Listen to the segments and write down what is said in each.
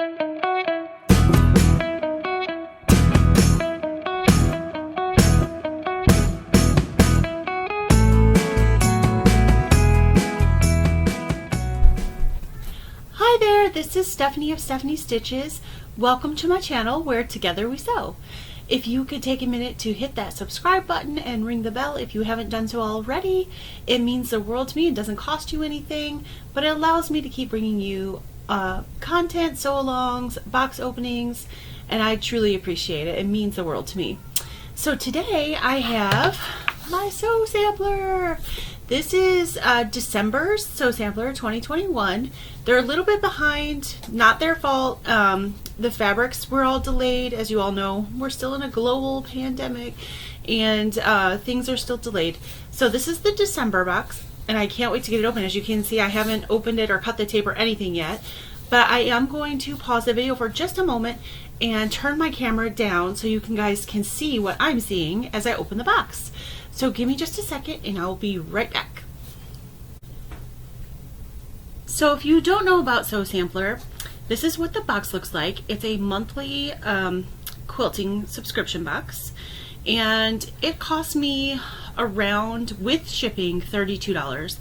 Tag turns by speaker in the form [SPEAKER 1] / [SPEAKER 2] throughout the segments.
[SPEAKER 1] Hi there, this is Stephanie of Stephanie Stitches. Welcome to my channel where together we sew. If you could take a minute to hit that subscribe button and ring the bell if you haven't done so already, it means the world to me. It doesn't cost you anything, but it allows me to keep bringing you content, sew-alongs, box openings, and I truly appreciate it. It means the world to me. So today I have my sew sampler. This is December's sew sampler 2021. They're a little bit behind, not their fault. The fabrics were all delayed. As you all know, we're still in a global pandemic and things are still delayed. So this is the December box and I can't wait to get it open. As you can see, I haven't opened it or cut the tape or anything yet, but I am going to pause the video for just a moment and turn my camera down so you guys can see what I'm seeing as I open the box. So give me just a second and I'll be right back. So if you don't know about Sew Sampler, this is what the box looks like. It's a monthly quilting subscription box and it cost me around, with shipping, $32.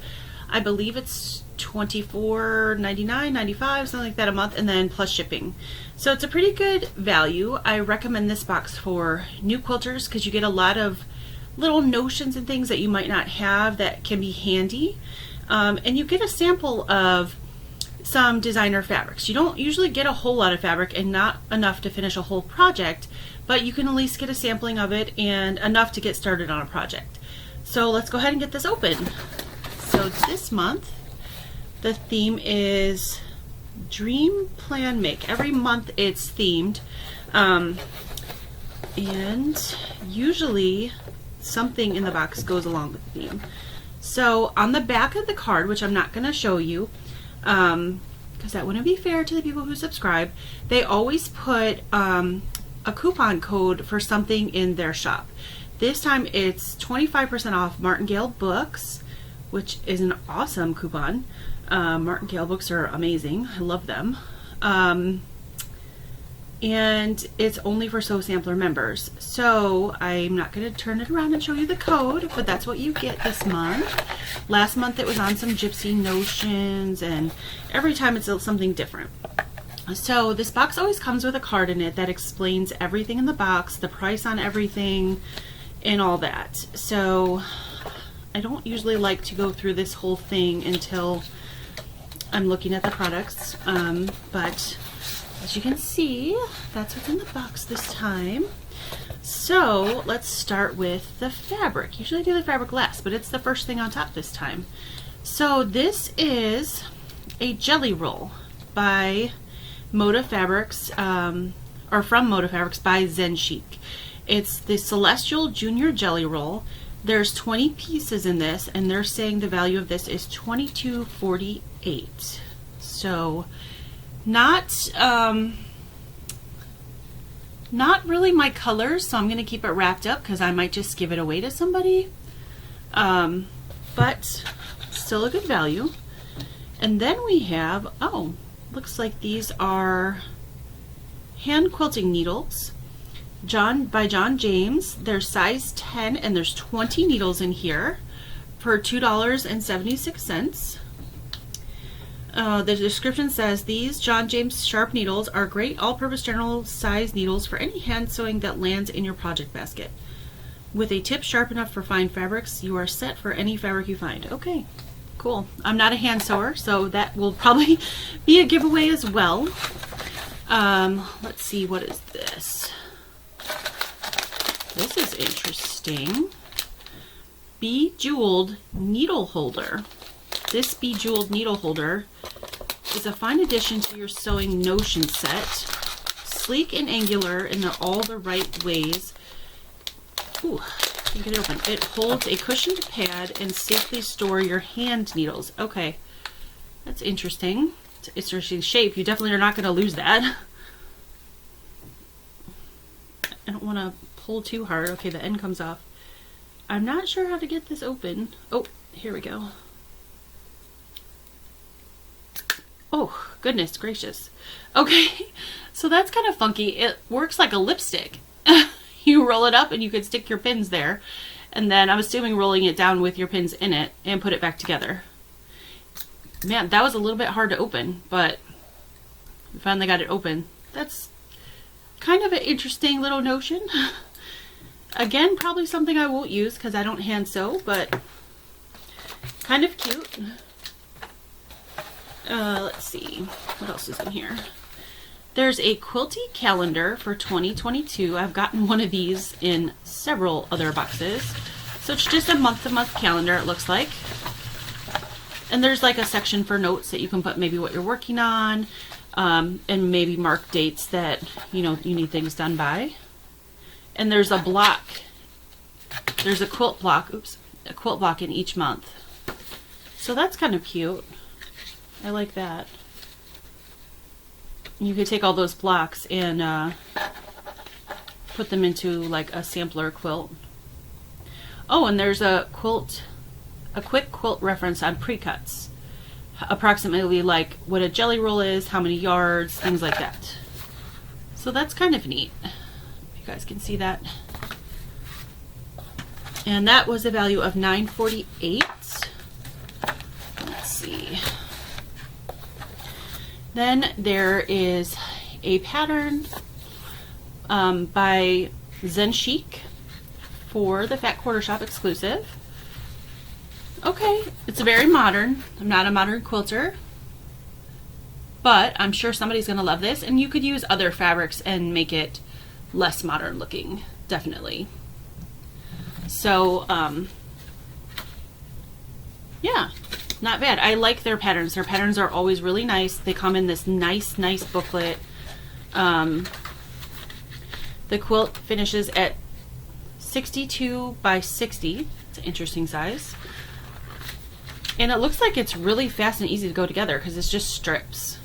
[SPEAKER 1] I believe it's $24.99, $95, something like that a month, and then plus shipping. So it's a pretty good value. I recommend this box for new quilters because you get a lot of little notions and things that you might not have that can be handy, and you get a sample of some designer fabrics. You don't usually get a whole lot of fabric and not enough to finish a whole project, but you can at least get a sampling of it and enough to get started on a project. So let's go ahead and get this open. So this month the theme is Dream Plan Make. Every month it's themed, and usually something in the box goes along with the theme. So on the back of the card, which I'm not going to show you because that wouldn't be fair to the people who subscribe, they always put a coupon code for something in their shop. This time it's 25% off Martingale books, which is an awesome coupon. Martingale books are amazing. I love them. And it's only for Sew Sampler members. So I'm not going to turn it around and show you the code, but that's what you get this month. Last month it was on some Gypsy Notions, and every time it's something different. So this box always comes with a card in it that explains everything in the box, the price on everything, and all that. So I don't usually like to go through this whole thing until I'm looking at the products, but as you can see, that's what's in the box this time. So let's start with the fabric. Usually I do the fabric last, but it's the first thing on top this time. So this is a jelly roll by Moda Fabrics, or from Moda Fabrics by Zen Chic. It's the Celestial Junior Jelly Roll. There's 20 pieces in this, and they're saying the value of this is $22.48. So not really my colors, so I'm going to keep it wrapped up because I might just give it away to somebody, but still a good value. And then we have, oh, looks like these are hand quilting needles by John James. They're size 10 and there's 20 needles in here for $2.76. The description says these John James sharp needles are great all-purpose general size needles for any hand sewing that lands in your project basket. With a tip sharp enough for fine fabrics, you are set for any fabric you find. Okay, cool. I'm not a hand sewer, so that will probably be a giveaway as well. Let's see, what is this? This is interesting. Bejeweled needle holder. This bejeweled needle holder is a fine addition to your sewing notion set. Sleek and angular in all the right ways. Ooh, can't get it open. It holds a cushioned pad and safely store your hand needles. Okay, that's interesting. It's an interesting shape. You definitely are not going to lose that. I don't want to pull too hard. Okay, the end comes off. I'm not sure how to get this open. Oh, here we go. Oh, goodness gracious. Okay, so that's kind of funky. It works like a lipstick. You roll it up and you could stick your pins there. And then I'm assuming rolling it down with your pins in it and put it back together. Man, that was a little bit hard to open, but we finally got it open. That's kind of an interesting little notion. Again, probably something I won't use because I don't hand sew, but kind of cute. Let's see, what else is in here? There's a quilty calendar for 2022. I've gotten one of these in several other boxes. So it's just a month-to-month calendar, it looks like. And there's like a section for notes that you can put maybe what you're working on, and maybe mark dates that, you know, you need things done by. And there's a block. There's a quilt block, a quilt block in each month. So that's kind of cute. I like that. You could take all those blocks and put them into like a sampler quilt. Oh, and there's a quick quilt reference on pre-cuts. Approximately like what a jelly roll is, how many yards, things like that. So that's kind of neat. You guys can see that. And that was a value of $9.48. Let's see. Then there is a pattern by Zen Chic for the Fat Quarter Shop exclusive. Okay, it's very modern. I'm not a modern quilter, but I'm sure somebody's going to love this, and you could use other fabrics and make it less modern looking, definitely. So, yeah. Not bad. I like their patterns. Their patterns are always really nice. They come in this nice booklet. The quilt finishes at 62 by 60. It's an interesting size. And it looks like it's really fast and easy to go together because it's just strips.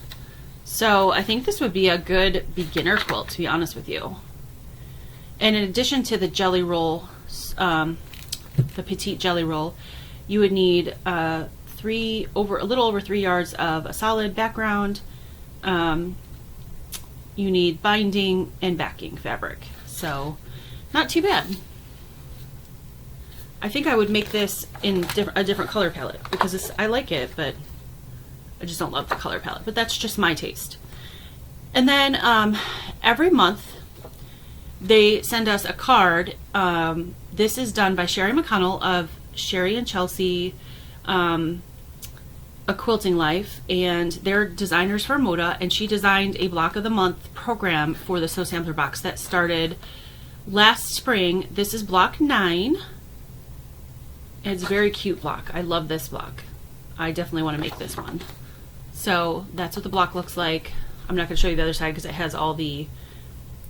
[SPEAKER 1] So I think this would be a good beginner quilt, to be honest with you. And in addition to the jelly roll, the petite jelly roll, you would need a little over 3 yards of a solid background. You need binding and backing fabric. So not too bad. I think I would make this in a different color palette because I like it, but I just don't love the color palette. But that's just my taste. And then every month they send us a card. This is done by Sherry McConnell of Sherry and Chelsea A Quilting Life, and they're designers for Moda, and she designed a block of the month program for the Sew Sampler box that started last spring. This is block 9. It's a very cute block. I love this block. I definitely want to make this one. So that's what the block looks like. I'm not going to show you the other side because it has all the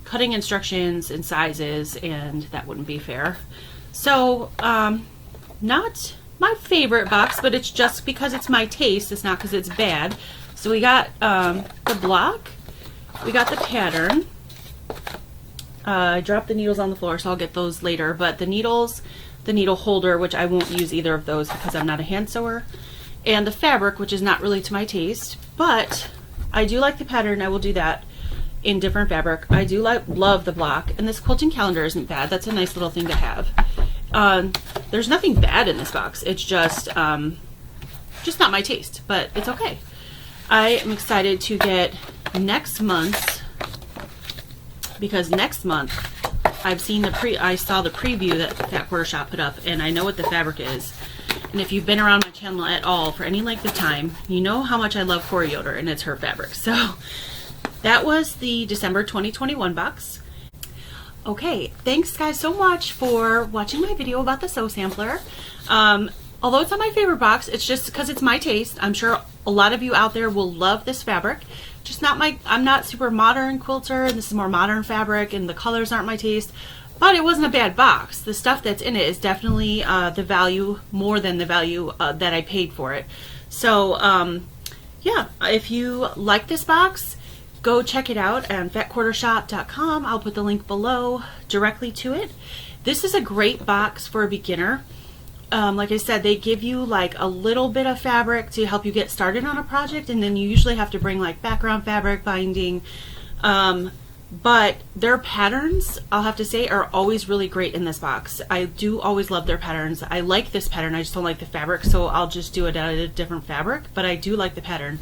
[SPEAKER 1] cutting instructions and sizes, and that wouldn't be fair. So not my favorite box, but it's just because it's my taste. It's not because it's bad. So we got the block. We got the pattern. I dropped the needles on the floor, so I'll get those later. But the needles, the needle holder, which I won't use either of those because I'm not a hand sewer, and the fabric, which is not really to my taste, but I do like the pattern. I will do that in different fabric. I do love the block, and this quilting calendar isn't bad. That's a nice little thing to have. There's nothing bad in this box. It's just not my taste, but it's okay. I am excited to get next month's, because next month I saw the preview that Fat Quarter Shop put up, and I know what the fabric is. And if you've been around my channel at all for any length of time, you know how much I love Cori Yoder, and it's her fabric. So that was the December 2021 box. Okay, thanks guys so much for watching my video about the Sew Sampler. Although it's not my favorite box, it's just because it's my taste. I'm sure a lot of you out there will love this fabric. Just not I'm not super modern quilter, and this is more modern fabric, and the colors aren't my taste. But it wasn't a bad box. The stuff that's in it is definitely the value, more than the value that I paid for it. So yeah, if you like this box, go check it out on fatquartershop.com. I'll put the link below directly to it. This is a great box for a beginner. like I said, they give you like a little bit of fabric to help you get started on a project, and then you usually have to bring like background fabric, binding. But their patterns, I'll have to say, are always really great in this box. I do always love their patterns. I like this pattern, I just don't like the fabric, so I'll just do it out of a different fabric, but I do like the pattern.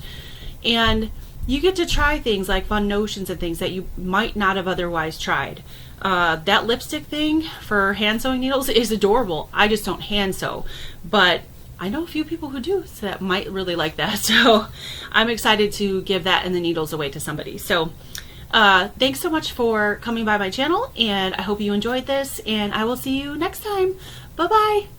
[SPEAKER 1] And you get to try things like fun notions and things that you might not have otherwise tried. That lipstick thing for hand sewing needles is adorable. I just don't hand sew, but I know a few people who do, so that might really like that. So I'm excited to give that and the needles away to somebody. So thanks so much for coming by my channel, and I hope you enjoyed this, and I will see you next time. Bye bye.